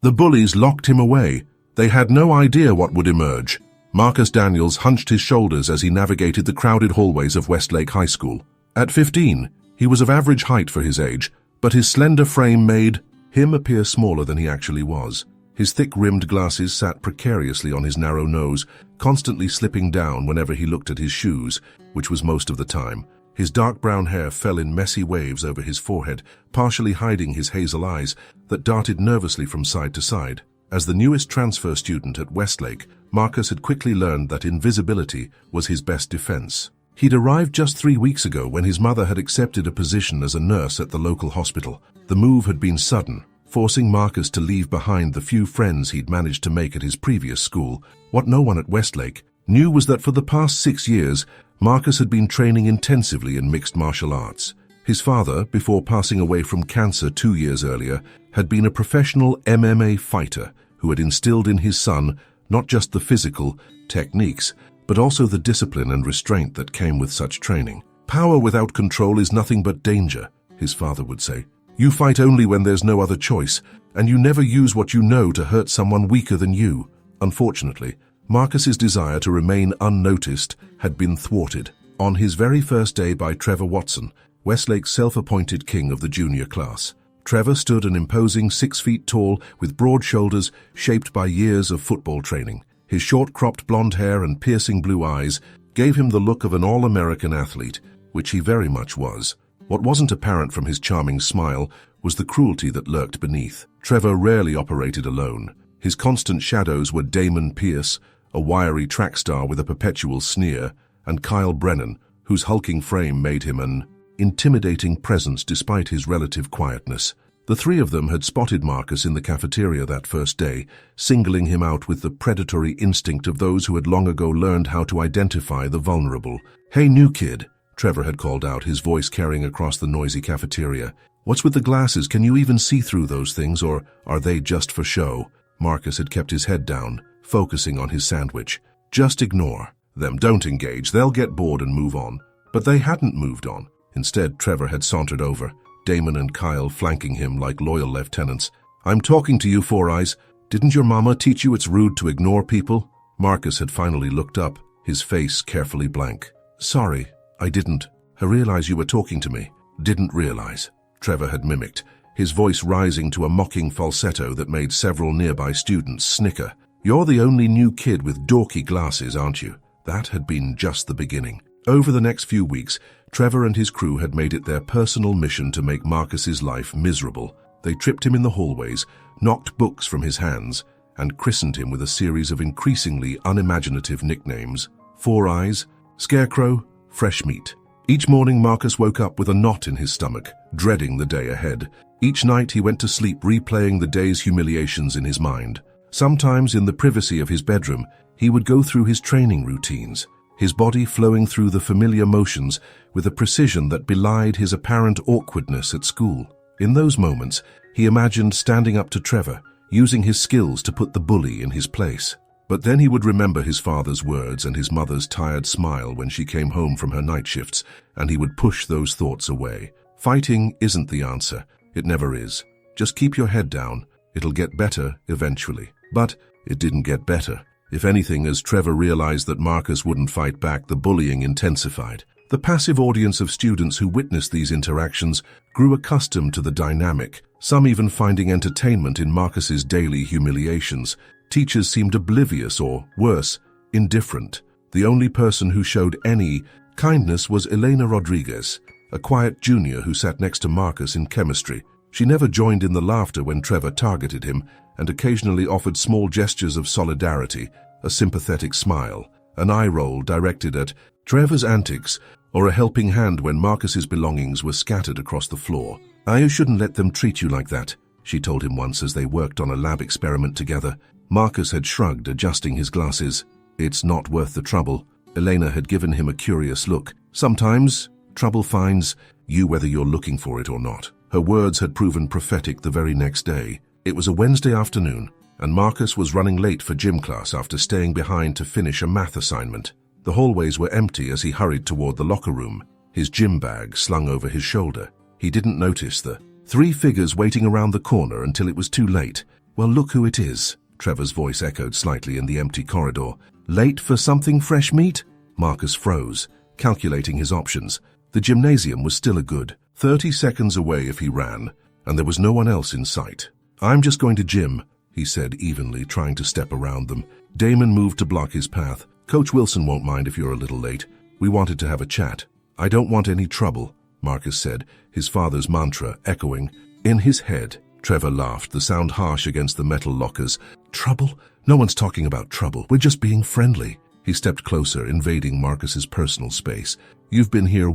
The bullies locked him away. They had no idea what would emerge. Marcus Daniels hunched his shoulders as he navigated the crowded hallways of Westlake High School. At 15, he was of average height for his age, but his slender frame made him appear smaller than he actually was. His thick-rimmed glasses sat precariously on his narrow nose, constantly slipping down whenever he looked at his shoes, which was most of the time. His dark brown hair fell in messy waves over his forehead, partially hiding his hazel eyes that darted nervously from side to side. As the newest transfer student at Westlake, Marcus had quickly learned that invisibility was his best defense. He'd arrived just 3 weeks ago when his mother had accepted a position as a nurse at the local hospital. The move had been sudden, forcing Marcus to leave behind the few friends he'd managed to make at his previous school. What no one at Westlake knew was that for the past 6 years, Marcus had been training intensively in mixed martial arts. His father, before passing away from cancer 2 years earlier, had been a professional MMA fighter who had instilled in his son not just the physical techniques, but also the discipline and restraint that came with such training. "Power without control is nothing but danger," his father would say. "You fight only when there's no other choice, and you never use what you know to hurt someone weaker than you." Unfortunately, Marcus's desire to remain unnoticed had been thwarted. On his very first day by Trevor Watson, Westlake's self-appointed king of the junior class, Trevor stood an imposing 6 feet tall with broad shoulders shaped by years of football training. His short-cropped blonde hair and piercing blue eyes gave him the look of an all-American athlete, which he very much was. What wasn't apparent from his charming smile was the cruelty that lurked beneath. Trevor rarely operated alone. His constant shadows were Damon Pierce, a wiry track star with a perpetual sneer, and Kyle Brennan, whose hulking frame made him an intimidating presence despite his relative quietness. The three of them had spotted Marcus in the cafeteria that first day, singling him out with the predatory instinct of those who had long ago learned how to identify the vulnerable. "Hey, new kid," Trevor had called out, his voice carrying across the noisy cafeteria. "What's with the glasses? Can you even see through those things, or are they just for show?" Marcus had kept his head down, focusing on his sandwich. "Just ignore them. Don't engage. They'll get bored and move on." But they hadn't moved on. Instead, Trevor had sauntered over, Damon and Kyle flanking him like loyal lieutenants. "I'm talking to you, Four Eyes. Didn't your mama teach you it's rude to ignore people?" Marcus had finally looked up, his face carefully blank. "Sorry, I didn't. I realize you were talking to me." "Didn't realize," Trevor had mimicked, his voice rising to a mocking falsetto that made several nearby students snicker. "You're the only new kid with dorky glasses, aren't you?" That had been just the beginning. Over the next few weeks, Trevor and his crew had made it their personal mission to make Marcus's life miserable. They tripped him in the hallways, knocked books from his hands, and christened him with a series of increasingly unimaginative nicknames: Four Eyes, Scarecrow, Fresh Meat. Each morning Marcus woke up with a knot in his stomach, dreading the day ahead. Each night he went to sleep replaying the day's humiliations in his mind. Sometimes in the privacy of his bedroom, he would go through his training routines, his body flowing through the familiar motions with a precision that belied his apparent awkwardness at school. In those moments, he imagined standing up to Trevor, using his skills to put the bully in his place. But then he would remember his father's words and his mother's tired smile when she came home from her night shifts, and he would push those thoughts away. Fighting isn't the answer. It never is. Just keep your head down. It'll get better eventually. But it didn't get better. If anything, as Trevor realized that Marcus wouldn't fight back, the bullying intensified. The passive audience of students who witnessed these interactions grew accustomed to the dynamic, some even finding entertainment in Marcus's daily humiliations. Teachers seemed oblivious or, worse, indifferent. The only person who showed any kindness was Elena Rodriguez, a quiet junior who sat next to Marcus in chemistry. She never joined in the laughter when Trevor targeted him, and occasionally offered small gestures of solidarity, a sympathetic smile, an eye roll directed at Trevor's antics, or a helping hand when Marcus's belongings were scattered across the floor. "You shouldn't let them treat you like that," she told him once as they worked on a lab experiment together. Marcus had shrugged, adjusting his glasses. "It's not worth the trouble." Elena had given him a curious look. "Sometimes trouble finds you whether you're looking for it or not." Her words had proven prophetic the very next day. It was a Wednesday afternoon, and Marcus was running late for gym class after staying behind to finish a math assignment. The hallways were empty as he hurried toward the locker room, his gym bag slung over his shoulder. He didn't notice the three figures waiting around the corner until it was too late. Well, look who it is, Trevor's voice echoed slightly in the empty corridor. Late for something, fresh meat? Marcus froze, calculating his options. The gymnasium was still a good 30 seconds away if he ran, and there was no one else in sight. I'm just going to gym, he said evenly, trying to step around them. Damon moved to block his path. Coach Wilson won't mind if you're a little late. We wanted to have a chat. I don't want any trouble, Marcus said, his father's mantra echoing in his head. Trevor laughed, the sound harsh against the metal lockers. Trouble? No one's talking about trouble. We're just being friendly. He stepped closer, invading Marcus's personal space. You've been here,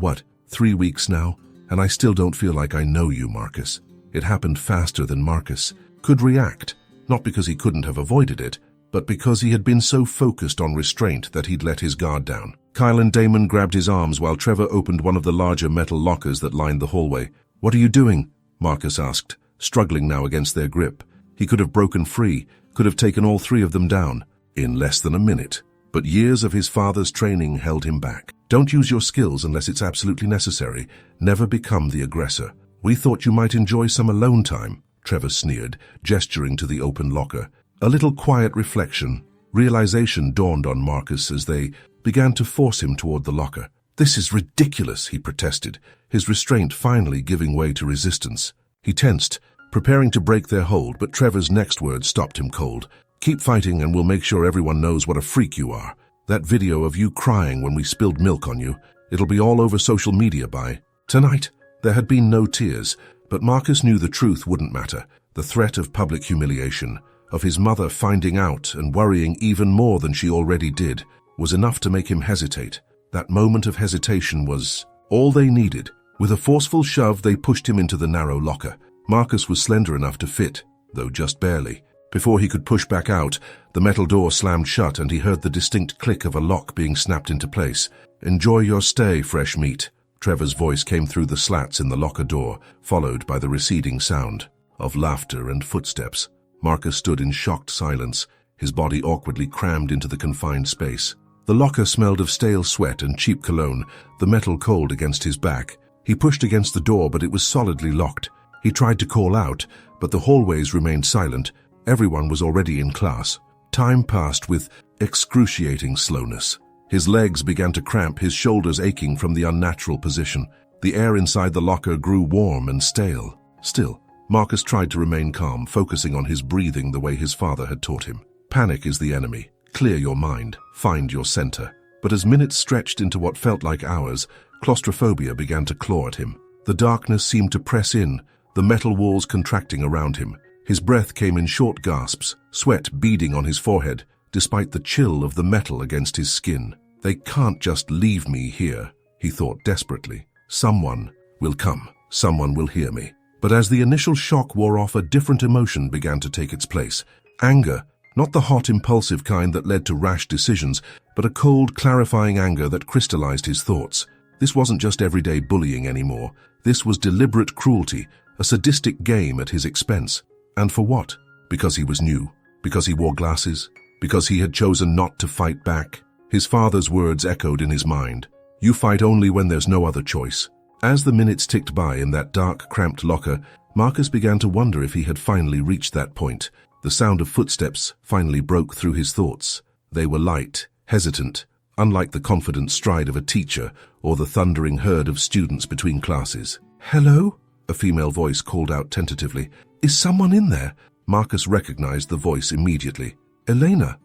3 weeks now? And I still don't feel like I know you, Marcus. It happened faster than Marcus could react, not because he couldn't have avoided it, but because he had been so focused on restraint that he'd let his guard down. Kyle and Damon grabbed his arms while Trevor opened one of the larger metal lockers that lined the hallway. What are you doing? Marcus asked, struggling now against their grip. He could have broken free, could have taken all 3 of them down in less than a minute. But years of his father's training held him back. Don't use your skills unless it's absolutely necessary. Never become the aggressor. We thought you might enjoy some alone time, Trevor sneered, gesturing to the open locker. A little quiet reflection. Realization dawned on Marcus as they began to force him toward the locker. This is ridiculous, he protested, his restraint finally giving way to resistance. He tensed, preparing to break their hold, but Trevor's next words stopped him cold. Keep fighting and we'll make sure everyone knows what a freak you are. That video of you crying when we spilled milk on you, it'll be all over social media by tonight. There had been no tears, but Marcus knew the truth wouldn't matter. The threat of public humiliation, of his mother finding out and worrying even more than she already did, was enough to make him hesitate. That moment of hesitation was all they needed. With a forceful shove, they pushed him into the narrow locker. Marcus was slender enough to fit, though just barely. Before he could push back out, the metal door slammed shut and he heard the distinct click of a lock being snapped into place. Enjoy your stay, fresh meat. Trevor's voice came through the slats in the locker door, followed by the receding sound of laughter and footsteps. Marcus stood in shocked silence, his body awkwardly crammed into the confined space. The locker smelled of stale sweat and cheap cologne, the metal cold against his back. He pushed against the door, but it was solidly locked. He tried to call out, but the hallways remained silent. Everyone was already in class. Time passed with excruciating slowness. His legs began to cramp, his shoulders aching from the unnatural position. The air inside the locker grew warm and stale. Still, Marcus tried to remain calm, focusing on his breathing the way his father had taught him. Panic is the enemy. Clear your mind. Find your center. But as minutes stretched into what felt like hours, claustrophobia began to claw at him. The darkness seemed to press in, the metal walls contracting around him. His breath came in short gasps, sweat beading on his forehead, despite the chill of the metal against his skin. They can't just leave me here, he thought desperately. Someone will come. Someone will hear me. But as the initial shock wore off, a different emotion began to take its place. Anger, not the hot, impulsive kind that led to rash decisions, but a cold, clarifying anger that crystallized his thoughts. This wasn't just everyday bullying anymore. This was deliberate cruelty, a sadistic game at his expense. And for what? Because he was new? Because he wore glasses? Because he had chosen not to fight back? His father's words echoed in his mind. You fight only when there's no other choice. As the minutes ticked by in that dark, cramped locker, Marcus began to wonder if he had finally reached that point. The sound of footsteps finally broke through his thoughts. They were light, hesitant, unlike the confident stride of a teacher or the thundering herd of students between classes. Hello? A female voice called out tentatively. Is someone in there? Marcus recognized the voice immediately. Elena,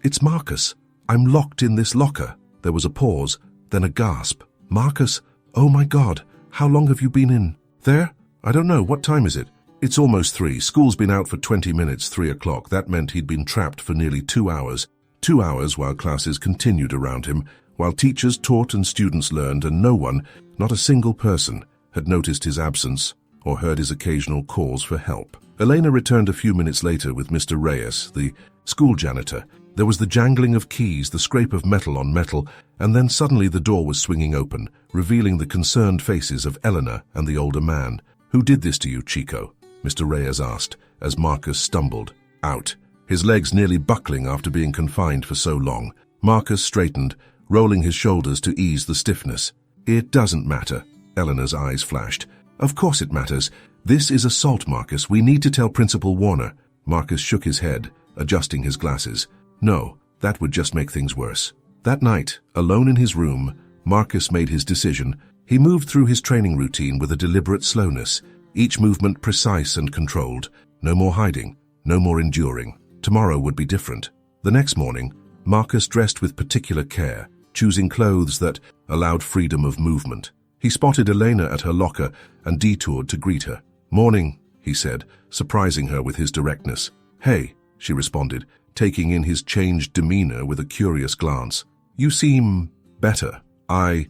it's Marcus. I'm locked in this locker. There was a pause, then a gasp. Marcus, oh my God, how long have you been in there? I don't know, what time is it? It's almost 3. School's been out for 20 minutes, 3 o'clock. That meant he'd been trapped for nearly 2 hours. 2 hours while classes continued around him, while teachers taught and students learned, and no one, not a single person, had noticed his absence or heard his occasional calls for help. Elena returned a few minutes later with Mr. Reyes, the school janitor. There was the jangling of keys, the scrape of metal on metal, and then suddenly the door was swinging open, revealing the concerned faces of Eleanor and the older man. Who did this to you, Chico? Mr. Reyes asked, as Marcus stumbled out, his legs nearly buckling after being confined for so long. Marcus straightened, rolling his shoulders to ease the stiffness. It doesn't matter. Eleanor's eyes flashed. Of course it matters. This is assault, Marcus. We need to tell Principal Warner. Marcus shook his head, adjusting his glasses. No, that would just make things worse. That night, alone in his room, Marcus made his decision. He moved through his training routine with a deliberate slowness, each movement precise and controlled. No more hiding, no more enduring. Tomorrow would be different. The next morning, Marcus dressed with particular care, choosing clothes that allowed freedom of movement. He spotted Elena at her locker and detoured to greet her. "Morning," he said, surprising her with his directness. "Hey," she responded, taking in his changed demeanor with a curious glance. "You seem better." I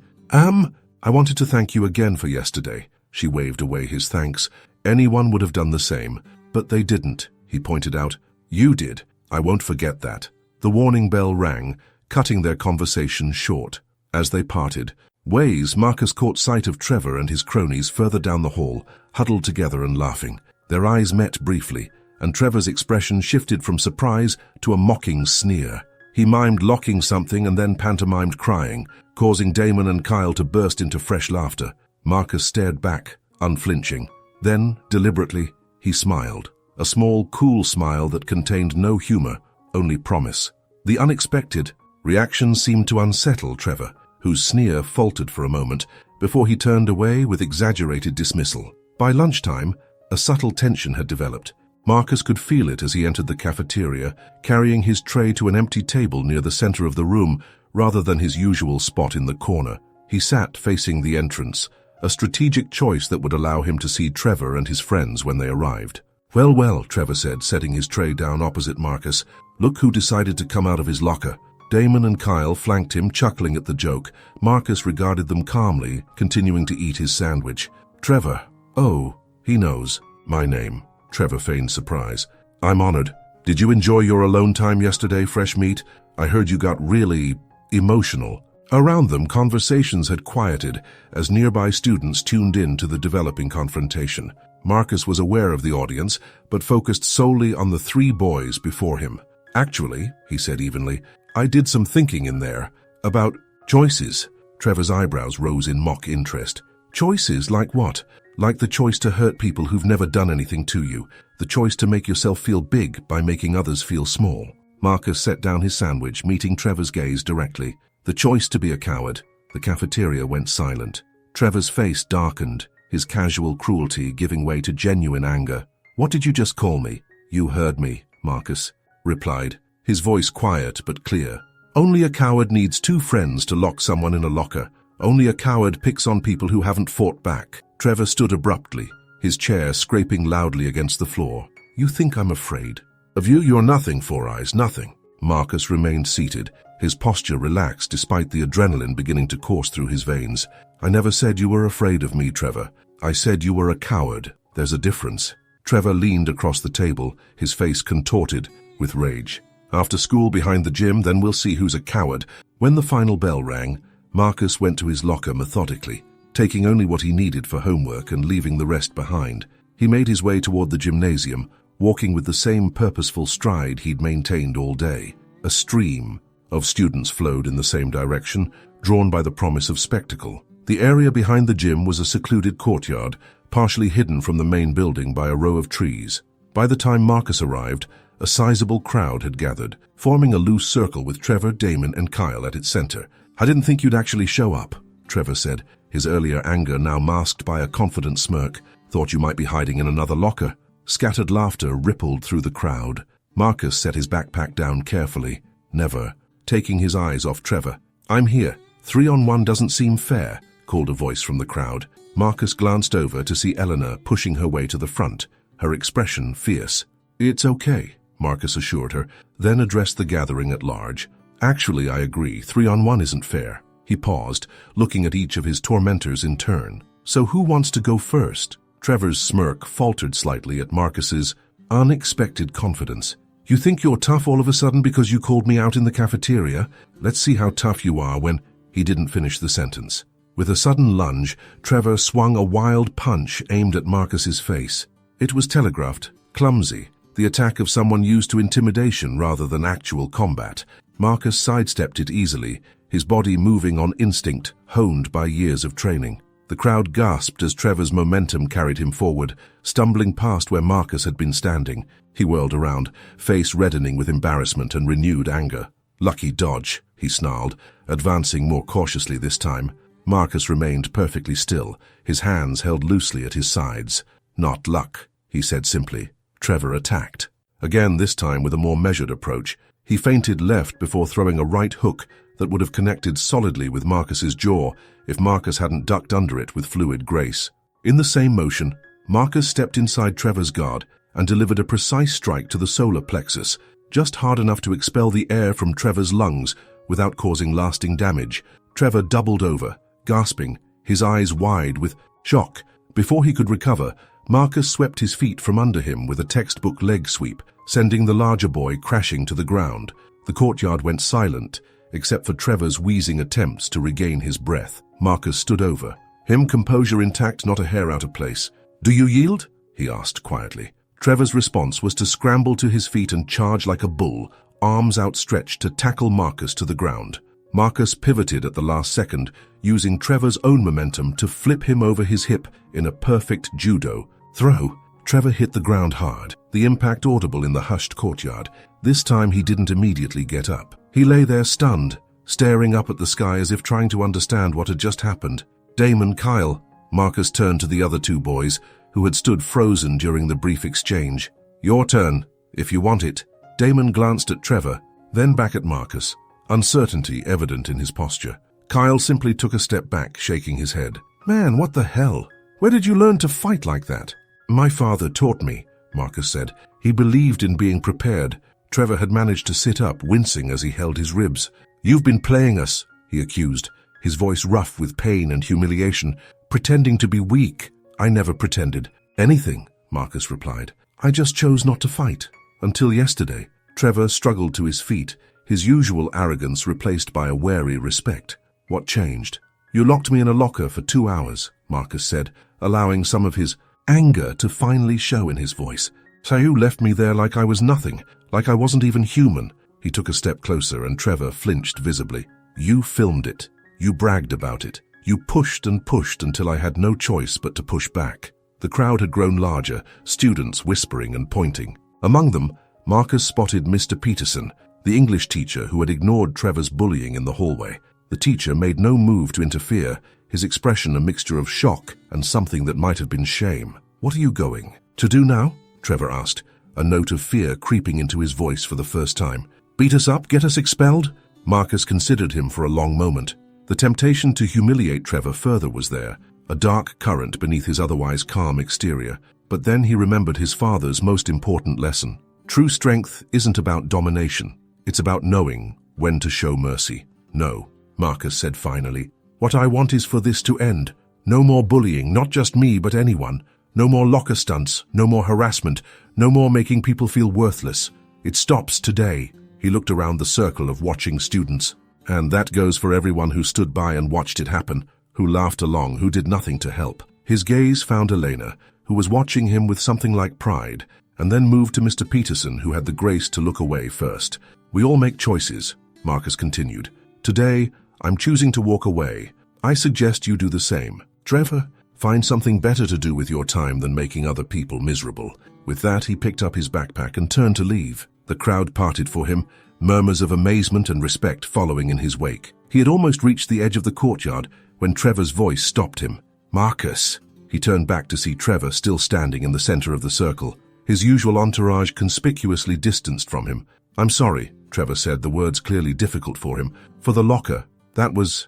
wanted to thank you again for yesterday." She waved away his thanks. "Anyone would have done the same, but they didn't," he pointed out. "You did. I won't forget that." The warning bell rang, cutting their conversation short. As they parted ways, Marcus caught sight of Trevor and his cronies further down the hall, huddled together and laughing. Their eyes met briefly, and Trevor's expression shifted from surprise to a mocking sneer. He mimed locking something and then pantomimed crying, causing Damon and Kyle to burst into fresh laughter. Marcus stared back, unflinching. Then, deliberately, he smiled. A small, cool smile that contained no humor, only promise. The unexpected reaction seemed to unsettle Trevor, whose sneer faltered for a moment before he turned away with exaggerated dismissal. By lunchtime, a subtle tension had developed. Marcus could feel it as he entered the cafeteria, carrying his tray to an empty table near the center of the room rather than his usual spot in the corner. He sat facing the entrance, a strategic choice that would allow him to see Trevor and his friends when they arrived. "Well, well," Trevor said, setting his tray down opposite Marcus. "Look who decided to come out of his locker." Damon and Kyle flanked him, chuckling at the joke. Marcus regarded them calmly, continuing to eat his sandwich. "Trevor. Oh, he knows my name." Trevor feigned surprise. "I'm honored. Did you enjoy your alone time yesterday, Fresh Meat? I heard you got really emotional." Around them, conversations had quieted as nearby students tuned in to the developing confrontation. Marcus was aware of the audience, but focused solely on the three boys before him. "Actually," he said evenly, "I did some thinking in there about choices." Trevor's eyebrows rose in mock interest. "Choices like what?" "Like the choice to hurt people who've never done anything to you, the choice to make yourself feel big by making others feel small." Marcus set down his sandwich, meeting Trevor's gaze directly. "The choice to be a coward." The cafeteria went silent. Trevor's face darkened, his casual cruelty giving way to genuine anger. "What did you just call me?" "You heard me," Marcus replied, his voice quiet but clear. "Only a coward needs two friends to lock someone in a locker. Only a coward picks on people who haven't fought back." Trevor stood abruptly, his chair scraping loudly against the floor. "You think I'm afraid? Of you, you're nothing, Four Eyes, nothing." Marcus remained seated, his posture relaxed despite the adrenaline beginning to course through his veins. "I never said you were afraid of me, Trevor. I said you were a coward. There's a difference." Trevor leaned across the table, his face contorted with rage. "After school behind the gym, then we'll see who's a coward." When the final bell rang, Marcus went to his locker methodically, taking only what he needed for homework and leaving the rest behind. He made his way toward the gymnasium, walking with the same purposeful stride he'd maintained all day. A stream of students flowed in the same direction, drawn by the promise of spectacle. The area behind the gym was a secluded courtyard, partially hidden from the main building by a row of trees. By the time Marcus arrived, a sizable crowd had gathered, forming a loose circle with Trevor, Damon, and Kyle at its center. "I didn't think you'd actually show up," Trevor said, his earlier anger now masked by a confident smirk. "Thought you might be hiding in another locker." Scattered laughter rippled through the crowd. Marcus set his backpack down carefully, never taking his eyes off Trevor. "I'm here. 3-on-1 doesn't seem fair," called a voice from the crowd. Marcus glanced over to see Eleanor pushing her way to the front, her expression fierce. "It's okay," Marcus assured her, then addressed the gathering at large. "Actually, I agree. 3-on-1 isn't fair." He paused, looking at each of his tormentors in turn. "So who wants to go first?" Trevor's smirk faltered slightly at Marcus's unexpected confidence. "You think you're tough all of a sudden because you called me out in the cafeteria? Let's see how tough you are when—" He didn't finish the sentence. With a sudden lunge, Trevor swung a wild punch aimed at Marcus's face. It was telegraphed, clumsy, the attack of someone used to intimidation rather than actual combat. Marcus sidestepped it easily, his body moving on instinct, honed by years of training. The crowd gasped as Trevor's momentum carried him forward, stumbling past where Marcus had been standing. He whirled around, face reddening with embarrassment and renewed anger. "Lucky dodge," he snarled, advancing more cautiously this time. Marcus remained perfectly still, his hands held loosely at his sides. "Not luck," he said simply. Trevor attacked. Again, this time with a more measured approach. He feinted left before throwing a right hook that would have connected solidly with Marcus's jaw if Marcus hadn't ducked under it with fluid grace. In the same motion, Marcus stepped inside Trevor's guard and delivered a precise strike to the solar plexus, just hard enough to expel the air from Trevor's lungs without causing lasting damage. Trevor doubled over, gasping, his eyes wide with shock. Before he could recover, Marcus swept his feet from under him with a textbook leg sweep, sending the larger boy crashing to the ground. The courtyard went silent, except for Trevor's wheezing attempts to regain his breath. Marcus stood over him, composure intact, not a hair out of place. "Do you yield?" he asked quietly. Trevor's response was to scramble to his feet and charge like a bull, arms outstretched to tackle Marcus to the ground. Marcus pivoted at the last second, using Trevor's own momentum to flip him over his hip in a perfect judo throw. Trevor hit the ground hard, the impact audible in the hushed courtyard. This time he didn't immediately get up. He lay there stunned, staring up at the sky as if trying to understand what had just happened. "Damon, Kyle." Marcus turned to the other two boys, who had stood frozen during the brief exchange. "Your turn, if you want it." Damon glanced at Trevor, then back at Marcus, uncertainty evident in his posture. Kyle simply took a step back, shaking his head. "Man, what the hell? Where did you learn to fight like that?" "My father taught me," Marcus said. He believed in being prepared. Trevor had managed to sit up, wincing as he held his ribs. "You've been playing us," he accused, his voice rough with pain and humiliation, "pretending to be weak." "I never pretended anything," Marcus replied. "I just chose not to fight. Until yesterday." Trevor struggled to his feet, his usual arrogance replaced by a wary respect. "What changed?" "You locked me in a locker for 2 hours," Marcus said, allowing some of his anger to finally show in his voice. "So you left me there like I was nothing, like I wasn't even human." He took a step closer and Trevor flinched visibly. "You filmed it. You bragged about it. You pushed and pushed until I had no choice but to push back." The crowd had grown larger, students whispering and pointing. Among them, Marcus spotted Mr. Peterson, the English teacher who had ignored Trevor's bullying in the hallway. The teacher made no move to interfere, his expression a mixture of shock and something that might have been shame. "What are you going to do now?" Trevor asked, a note of fear creeping into his voice for the first time. "Beat us up? Get us expelled?" Marcus considered him for a long moment. The temptation to humiliate Trevor further was there, a dark current beneath his otherwise calm exterior. But then he remembered his father's most important lesson. True strength isn't about domination. It's about knowing when to show mercy. "No," Marcus said finally. "What I want is for this to end. No more bullying, not just me, but anyone. No more locker stunts, no more harassment, no more making people feel worthless. It stops today." He looked around the circle of watching students. "And that goes for everyone who stood by and watched it happen, who laughed along, who did nothing to help." His gaze found Elena, who was watching him with something like pride, and then moved to Mr. Peterson, who had the grace to look away first. "We all make choices," Marcus continued. "Today, I'm choosing to walk away. I suggest you do the same. Trevor, find something better to do with your time than making other people miserable." With that, he picked up his backpack and turned to leave. The crowd parted for him, murmurs of amazement and respect following in his wake. He had almost reached the edge of the courtyard when Trevor's voice stopped him. "Marcus!" He turned back to see Trevor still standing in the center of the circle, his usual entourage conspicuously distanced from him. "I'm sorry," Trevor said, the words clearly difficult for him. "For the locker, that was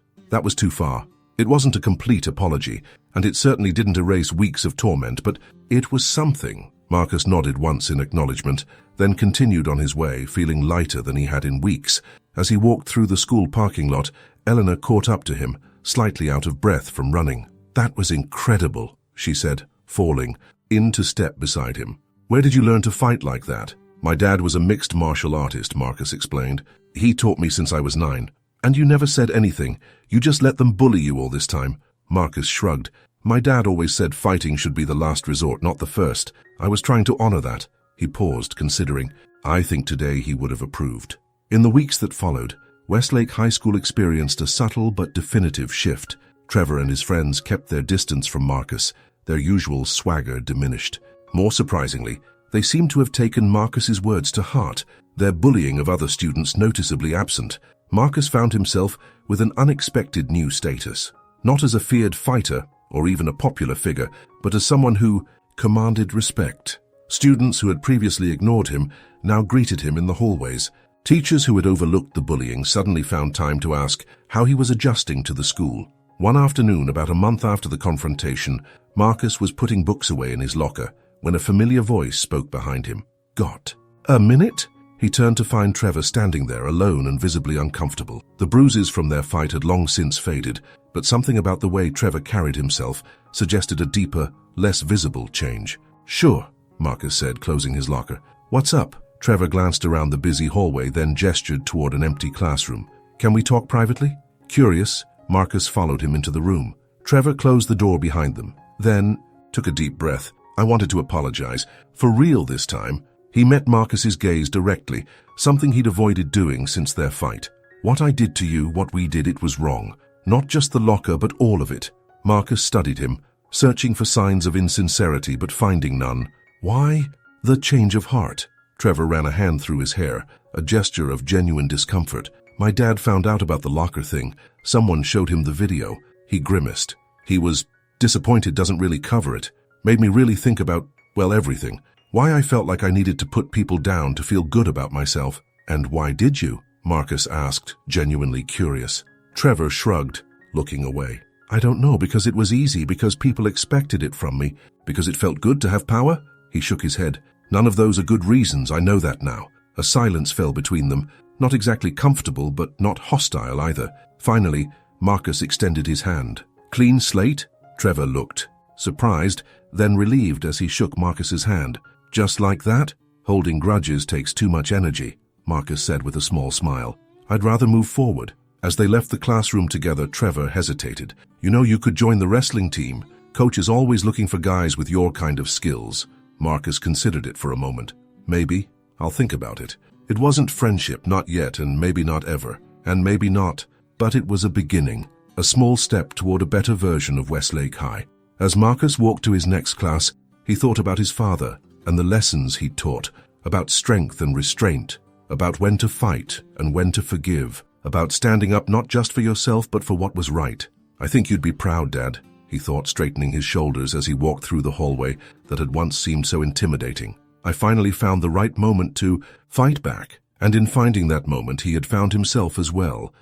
too far." It wasn't a complete apology, and it certainly didn't erase weeks of torment, but it was something. Marcus nodded once in acknowledgement, then continued on his way, feeling lighter than he had in weeks. As he walked through the school parking lot, Eleanor caught up to him, slightly out of breath from running. "That was incredible," she said, falling into step beside him. "Where did you learn to fight like that?" "My dad was a mixed martial artist," Marcus explained. "He taught me since I was 9. "And you never said anything. You just let them bully you all this time." Marcus shrugged. "My dad always said fighting should be the last resort, not the first. I was trying to honor that." He paused, considering. I think today he would have approved. In the weeks that followed, Westlake High School experienced a subtle but definitive shift. Trevor and his friends kept their distance from Marcus, their usual swagger diminished. More surprisingly, they seemed to have taken Marcus's words to heart, their bullying of other students noticeably absent. Marcus found himself with an unexpected new status, not as a feared fighter or even a popular figure, but as someone who commanded respect. Students who had previously ignored him now greeted him in the hallways. Teachers who had overlooked the bullying suddenly found time to ask how he was adjusting to the school. One afternoon, about a month after the confrontation, Marcus was putting books away in his locker when a familiar voice spoke behind him. "Got a minute?" He turned to find Trevor standing there alone and visibly uncomfortable. The bruises from their fight had long since faded, but something about the way Trevor carried himself suggested a deeper, less visible change. "Sure," Marcus said, closing his locker. "What's up?" Trevor glanced around the busy hallway, then gestured toward an empty classroom. "Can we talk privately?" Curious, Marcus followed him into the room. Trevor closed the door behind them, then took a deep breath. "I wanted to apologize. For real this time." He met Marcus's gaze directly, something he'd avoided doing since their fight. "What I did to you, what we did, it was wrong. Not just the locker, but all of it." Marcus studied him, searching for signs of insincerity but finding none. "Why the change of heart?" Trevor ran a hand through his hair, a gesture of genuine discomfort. "My dad found out about the locker thing. Someone showed him the video." He grimaced. He was disappointed doesn't really cover it. Made me really think about, well, everything. Why I felt like I needed to put people down to feel good about myself. "And why did you?" Marcus asked, genuinely curious. Trevor shrugged, looking away. "I don't know, because it was easy, because people expected it from me, because it felt good to have power." He shook his head. "None of those are good reasons, I know that now." A silence fell between them, not exactly comfortable, but not hostile either. Finally, Marcus extended his hand. "Clean slate?" Trevor looked, surprised, then relieved as he shook Marcus's hand. "Just like that? Holding grudges takes too much energy," Marcus said with a small smile. "I'd rather move forward." As they left the classroom together, Trevor hesitated. "You know, you could join the wrestling team. Coach is always looking for guys with your kind of skills." Marcus considered it for a moment. "Maybe. I'll think about it." It wasn't friendship, not yet, and maybe not ever. And maybe not. But it was a beginning, a small step toward a better version of Westlake High. As Marcus walked to his next class, he thought about his father and the lessons he'd taught, about strength and restraint, about when to fight and when to forgive, about standing up not just for yourself but for what was right. "I think you'd be proud, Dad," he thought, straightening his shoulders as he walked through the hallway that had once seemed so intimidating. "I finally found the right moment to fight back." And in finding that moment, he had found himself as well.